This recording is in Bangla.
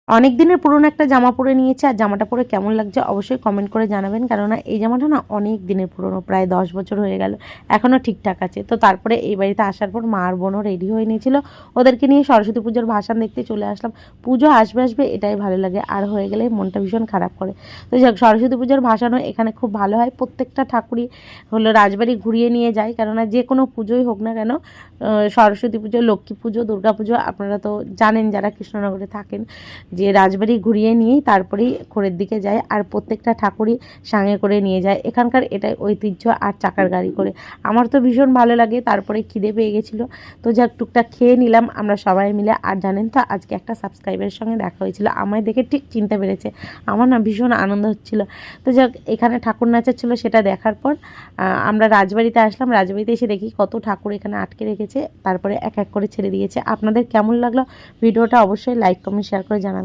অনেক দিনের পুরনো একটা জামা পরে নিয়েছি, আর জামাটা পরে কেমন লাগছে অবশ্যই কমেন্ট করে জানাবেন। কেননা এই জামাটা না অনেক দিনের পুরনো, প্রায় 10 বছর হয়ে গেল, এখনও ঠিকঠাক আছে। তো তারপরে এই বাড়িতে আসার পর মা আর বোনও রেডি হয়ে নিয়েছিল, ওদেরকে নিয়ে সরস্বতী পুজোর ভাসান দেখতে চলে আসলাম। পুজো আসবে আসবে এটাই ভালো লাগে, আর হয়ে গেলে মনটা ভীষণ খারাপ করে। তো যাক, সরস্বতী পুজোর ভাসানও এখানে খুব ভালো হয়। প্রত্যেকটা ঠাকুরই হলো রাজবাড়ি ঘুরিয়ে নিয়ে যায়, কেননা যে কোনো পুজোই হোক না কেন, সরস্বতী পুজো, লক্ষ্মী পুজো, দুর্গা পুজো, আপনারা তো জানেন যারা কৃষ্ণনগরে থাকেন, যে রাজবাড়ি ঘুরিয়ে নিয়েই তারপরেই ঘোরের দিকে যায়, আর প্রত্যেকটা ঠাকুরই সাঙে করে নিয়ে যায়। এখানকার এটাই ঐতিহ্য, আর চাকার গাড়ি করে। আমার তো ভীষণ ভালো লাগে। তারপরে খিদে পেয়ে গেছিলো, তো যাক টুকটাক খেয়ে নিলাম আমরা সবাই মিলে। আর জানেন তো, আজকে একটা সাবস্ক্রাইবারের সঙ্গে দেখা হয়েছিল, আমায় দেখে ঠিক চিনতে পেরেছে। আমার না ভীষণ আনন্দ হচ্ছিল। তো যাক, এখানে ঠাকুর নাচা ছিল, সেটা দেখার পর আমরা রাজবাড়িতে আসলাম। রাজবাড়িতে এসে দেখি কত ঠাকুর এখানে আটকে রেখেছে, তারপরে এক এক করে ছেড়ে দিয়েছে। আপনাদের কেমন লাগলো ভিডিওটা অবশ্যই লাইক কমেন্ট শেয়ার করে জানাবেন।